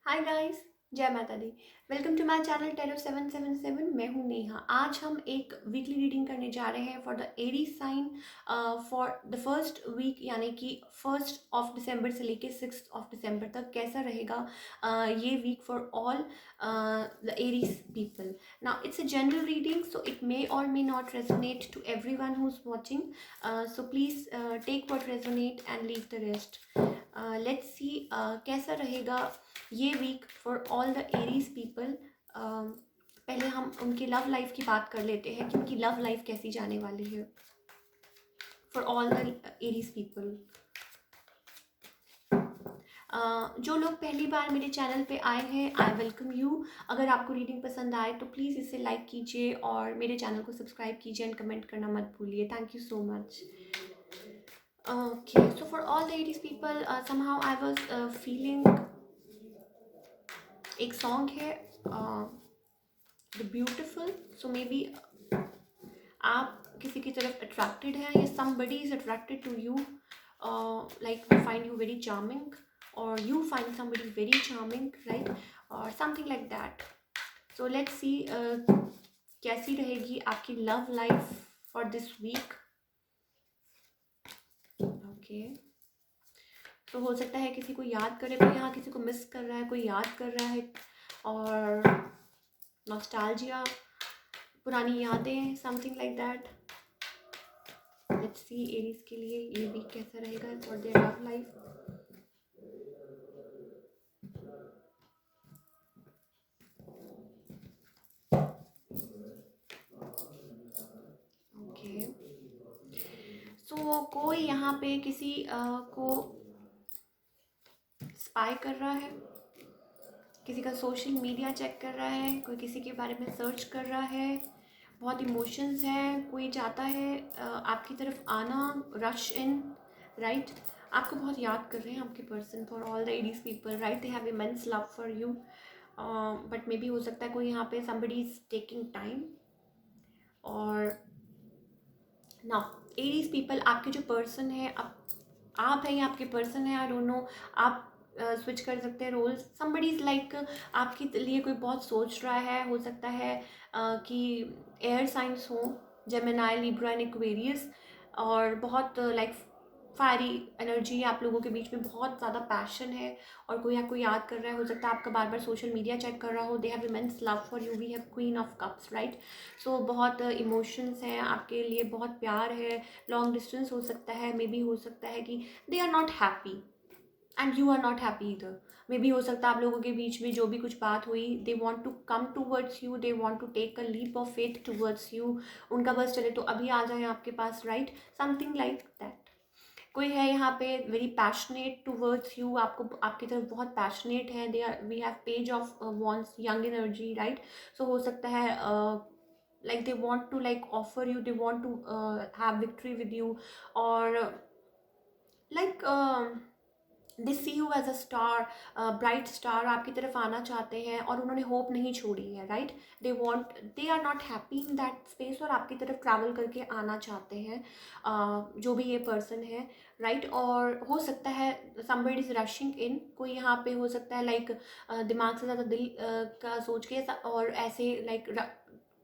हाय guys. जय माता दी। Welcome to my channel tarot 777। मैं हूँ नेहा। आज हम एक वीकली रीडिंग करने जा रहे हैं for the Aries sign for the first week, यानी कि 1 दिसंबर से लेके 6 दिसंबर तक कैसा रहेगा ये week for all the Aries people. Now it's a general reading, so it may और may not resonate to everyone who is watching, so please take what resonate and leave the rest. Let's see कैसा रहेगा ये week for all the Aries people. पहले हम उनकी love life की बात कर लेते हैं कि उनकी लव लाइफ कैसी जाने वाली है for all the Aries people. जो लोग पहली बार मेरे चैनल पे आए हैं, आई वेलकम यू। अगर आपको रीडिंग पसंद आए तो प्लीज़ इसे लाइक कीजिए और मेरे चैनल को सब्सक्राइब कीजिए एंड कमेंट करना मत भूलिए। Thank you so much. Okay, so for all the 80s people, somehow I was feeling एक सॉन्ग है the beautiful, so maybe आप किसी की तरफ अट्रैक्टेड हैं या somebody is attracted to you, like they find you very charming or you find somebody very charming, right? or something like that. So let's see कैसी रहेगी आपकी love life for this week. Okay, तो हो सकता है किसी को याद करे, कोई यहाँ किसी को मिस कर रहा है, कोई याद कर रहा है, और नॉस्टैल्जिया, पुरानी यादें, something like that. Let's see Aries के लिए ये वीक कैसा रहेगा for their love life. Okay, so कोई यहाँ पे किसी को स्पाई कर रहा है, किसी का सोशल मीडिया चेक कर रहा है, कोई किसी के बारे में सर्च कर रहा है, बहुत इमोशंस हैं, कोई चाहता है आपकी तरफ आना, रश इन, राइट? आपको बहुत याद कर रहे हैं आपके person for all the Aries people, right? They have immense love for you, but maybe हो सकता है कोई यहाँ पे somebody इज टेकिंग टाइम। और नाउ एडीज पीपल, आपके जो पर्सन है, आप हैं या आपके पर्सन है, आई डोंट नो, आप स्विच कर सकते हैं रोल्स। समबडी इज़ लाइक आपके लिए कोई बहुत सोच रहा है, हो सकता है कि एयर साइंस हो, जेमिनाई, लिब्रा एंड एक्वेरियस, और बहुत लाइक फायरी एनर्जी आप लोगों के बीच में, बहुत ज़्यादा पैशन है, और कोई आपको याद कर रहा है, हो सकता है आपका बार बार सोशल मीडिया चेक कर रहा हो। They have immense love for you, we have queen of cups, right? So बहुत इमोशंस हैं आपके लिए, बहुत प्यार है, लॉन्ग डिस्टेंस हो सकता है, मे बी हो सकता है कि they are not happy and you are not happy इधर। मे बी हो सकता है आप लोगों के बीच में जो भी कुछ बात हुई, they want to come towards you, they want to take a leap of faith towards you. उनका बस चले तो अभी आ जाए आपके पास, राइट? Something like that. कोई है यहाँ पे वेरी पैशनेट टूवर्ड्स यू, आपको आपकी तरफ बहुत पैशनेट है। They are, we have page of wands, young energy, right? So हो सकता है like they want to like offer you, they want to have victory with you, or like they see you as a star, bright star, आपकी तरफ आना चाहते हैं और उन्होंने होप नहीं छोड़ी है, right? They want, they are not happy in that space और आपकी तरफ ट्रैवल करके आना चाहते हैं, जो भी ये पर्सन है, राइट? और हो सकता है somebody is rushing in, कोई यहाँ पे हो सकता है लाइक दिमाग से ज़्यादा दिल का सोच के और ऐसे लाइक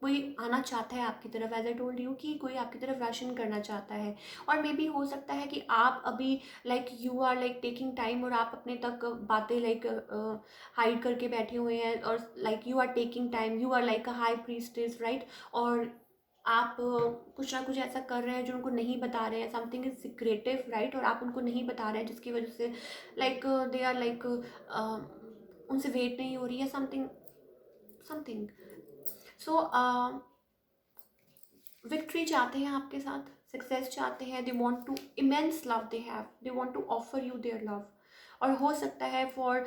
कोई आना चाहता है आपकी तरफ, एज आई टोल्ड यू कि कोई आपकी तरफ रश करना चाहता है। और मे बी हो सकता है कि आप अभी like you are like taking time और आप अपने तक बातें लाइक हाइड करके बैठे हुए हैं, और like you are taking time, you are like a high priestess, right? और आप कुछ ना कुछ ऐसा कर रहे हैं जो उनको नहीं बता रहे हैं, समथिंग इज सिक्रेटिव, राइट? और आप उनको नहीं बता रहे हैं, जिसकी वजह से लाइक दे आर लाइक उनसे वेट नहीं हो रही है, समथिंग समथिंग। सो विक्ट्री चाहते हैं आपके साथ, सक्सेस चाहते हैं, they want to immense love, they have, they want to offer you their love. और हो सकता है for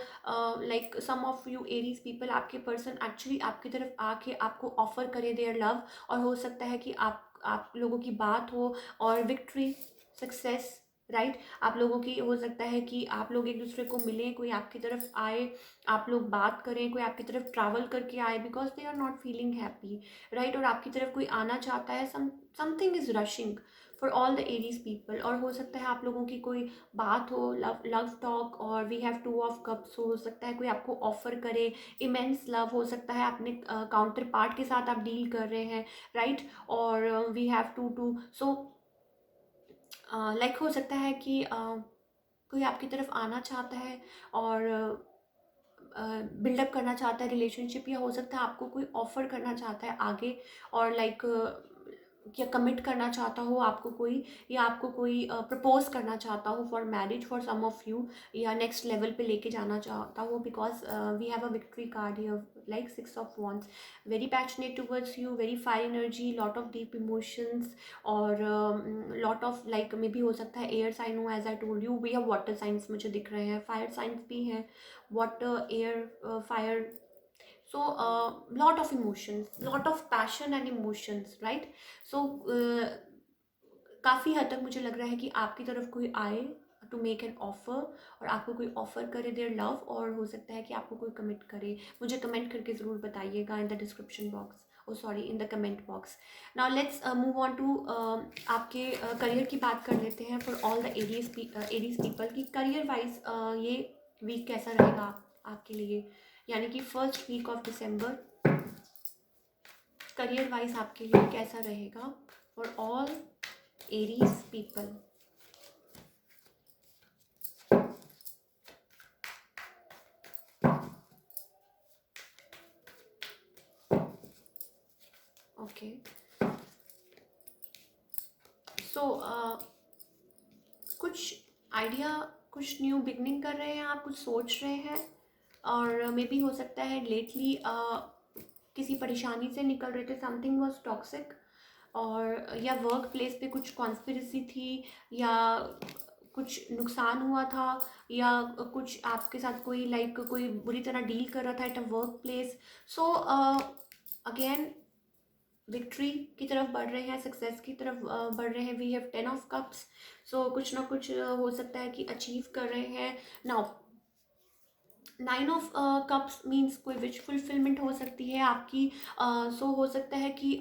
like some of you Aries people, आपके पर्सन एक्चुअली आपकी तरफ आके आपको ऑफर करे देयर लव, और हो सकता है कि आप लोगों की बात हो और विक्ट्री, सक्सेस, राइट? आप लोगों की हो सकता है कि आप लोग एक दूसरे को मिलें, कोई आपकी तरफ आए, आप लोग बात करें, कोई आपकी तरफ ट्रैवल करके आए, because they are not feeling happy, right? और आपकी तरफ कोई आना चाहता है, something is rushing for all the Aries people. और हो सकता है आप लोगों की कोई बात हो, लव लव टॉक, और we have two of cups, हो सकता है कोई आपको ऑफर करे इमेंस लव, हो सकता है अपने काउंटर पार्ट के साथ आप डील कर रहे हैं, राइट। और we have to so like हो सकता है कि कोई आपकी तरफ आना चाहता है और बिल्डअप करना चाहता है रिलेशनशिप, या हो सकता है आपको कोई ऑफर करना चाहता है आगे, और लाइक या कमिट करना चाहता हो आपको कोई, या आपको कोई प्रपोज करना चाहता हो for marriage for some of you, या नेक्स्ट लेवल पे लेके जाना चाहता हो, because we have a victory card here, like 6 of Wands, very passionate towards you, very fire energy, lot of deep emotions, और लॉट ऑफ लाइक मे भी हो सकता है एयर साइन हो, as I told you, we have water signs मुझे दिख रहे हैं, फायर साइंस भी हैं, water, air, fire. So lot of emotions, lot of passion and emotions, right? So काफ़ी हद तक मुझे लग रहा है कि आपकी तरफ कोई आए टू मेक एन ऑफर, और आपको कोई ऑफर करे देयर लव, और हो सकता है कि आपको कोई कमिट करे। मुझे कमेंट करके ज़रूर बताइएगा in the description box, oh sorry, in the comment box. Now let's move on to आपके करियर की बात कर लेते हैं for all the Aries people की करियर वाइज ये वीक कैसा रहेगा आपके लिए, यानी कि first week of December career wise आपके लिए कैसा रहेगा for all Aries people. Okay, so कुछ आइडिया, कुछ न्यू बिगनिंग कर रहे हैं आप, कुछ सोच रहे हैं, और मे बी हो सकता है लेटली किसी परेशानी से निकल रहे थे, समथिंग वॉज टॉक्सिक, और या वर्क प्लेस पे कुछ कॉन्स्पिरेसी थी, या कुछ नुकसान हुआ था, या कुछ आपके साथ कोई लाइक कोई बुरी तरह डील कर रहा था at a work place. So again victory की तरफ बढ़ रहे हैं, सक्सेस की तरफ बढ़ रहे हैं। वी हैव 10 of Cups, सो कुछ ना कुछ हो सकता है कि अचीव कर रहे हैं। नाउ 9 of Cups मीन्स कोई विश फुलफिलमेंट हो सकती है आपकी। सो हो सकता है कि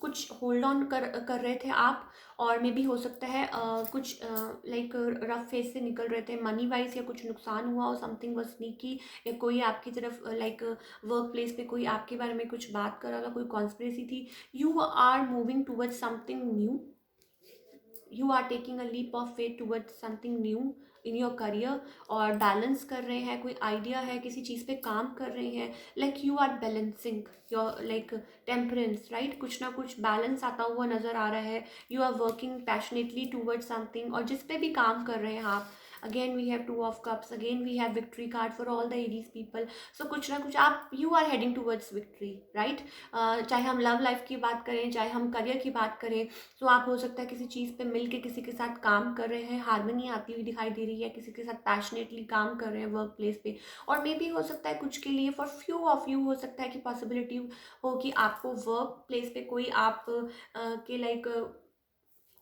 कुछ होल्ड ऑन कर रहे थे आप, और मे बी हो सकता है कुछ लाइक रफ फेज से निकल रहे थे मनी वाइज, या कुछ नुकसान हुआ हो, समथिंग वाज स्नीकी, या कोई आपकी तरफ लाइक वर्क प्लेस पे कोई आपके बारे में कुछ बात कर रहा था, कोई कॉन्स्पिरेसी थी। You are moving towards something new, you are taking a leap of faith towards something new in your career, और बैलेंस कर रहे हैं, कोई आइडिया है, किसी चीज़ पे काम कर रहे हैं, like you are balancing your like temperance, right. कुछ ना कुछ बैलेंस आता हुआ नज़र आ रहा है। You are working passionately towards something, और जिस पे भी काम कर रहे हैं आप, again we have 2 of Cups, again we have victory card for all the Aries people. So कुछ ना कुछ आप, you are heading towards victory, right. चाहे हम लव लाइफ की बात करें, चाहे हम करियर की बात करें, तो आप हो सकता है किसी चीज़ पे मिल के किसी के साथ काम कर रहे हैं, हारमोनी आती हुई दिखाई दे रही है, किसी के साथ पैशनेटली काम कर रहे हैं वर्क प्लेस पे। और मे बी हो सकता है कुछ के लिए, फॉर फ्यू ऑफ यू, हो सकता है कि पॉसिबिलिटी हो कि आपको वर्क प्लेस पे कोई आप के लाइक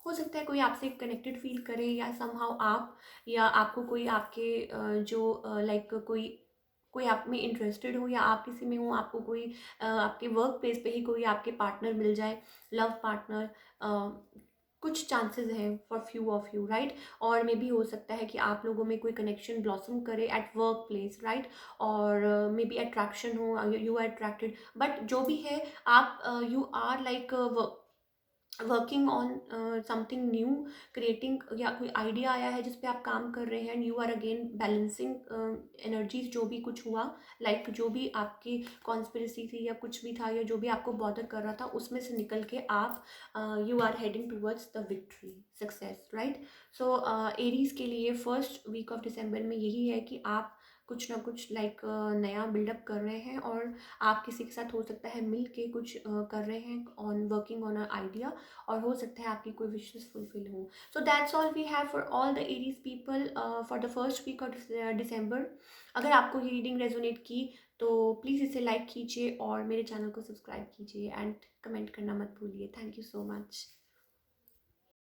हो सकता है कोई आपसे कनेक्टेड फील करे, या समहाउ आप, या आपको कोई आपके जो लाइक कोई कोई आप में इंटरेस्टेड हो, या आप किसी में हो, आपको कोई आपके वर्क प्लेस पे ही कोई आपके पार्टनर मिल जाए, लव पार्टनर। कुछ चांसेस हैं for few of you, right. और मे बी हो सकता है कि आप लोगों में कोई कनेक्शन ब्लॉसम करे एट वर्क प्लेस, राइट। और मे बी अट्रैक्शन हो, यू आर अट्रैक्टेड, बट जो भी है आप, you are like working on something new, creating, या कोई आइडिया आया है जिस पे आप काम कर रहे हैं, and you are again balancing energies, जो भी कुछ हुआ, लाइक जो भी आपकी कॉन्स्पिरेसी थी, या कुछ भी था, या जो भी आपको बॉदर कर रहा था, उसमें से निकल के आप, you are heading towards the victory, success, right. So Aries के लिए फर्स्ट वीक ऑफ दिसंबर में यही है कि आप कुछ ना कुछ लाइक नया बिल्डअप कर रहे हैं, और आप किसी के साथ हो सकता है मिल के कुछ कर रहे हैं on working on a idea, और हो सकता है आपकी कोई विशेस फुलफिल हो। So that's all we have for all the Aries people for the first week of December. अगर आपको ये रीडिंग रेजोनेट की तो प्लीज़ इसे लाइक कीजिए, और मेरे चैनल को सब्सक्राइब कीजिए, एंड कमेंट करना मत भूलिए। Thank you so much.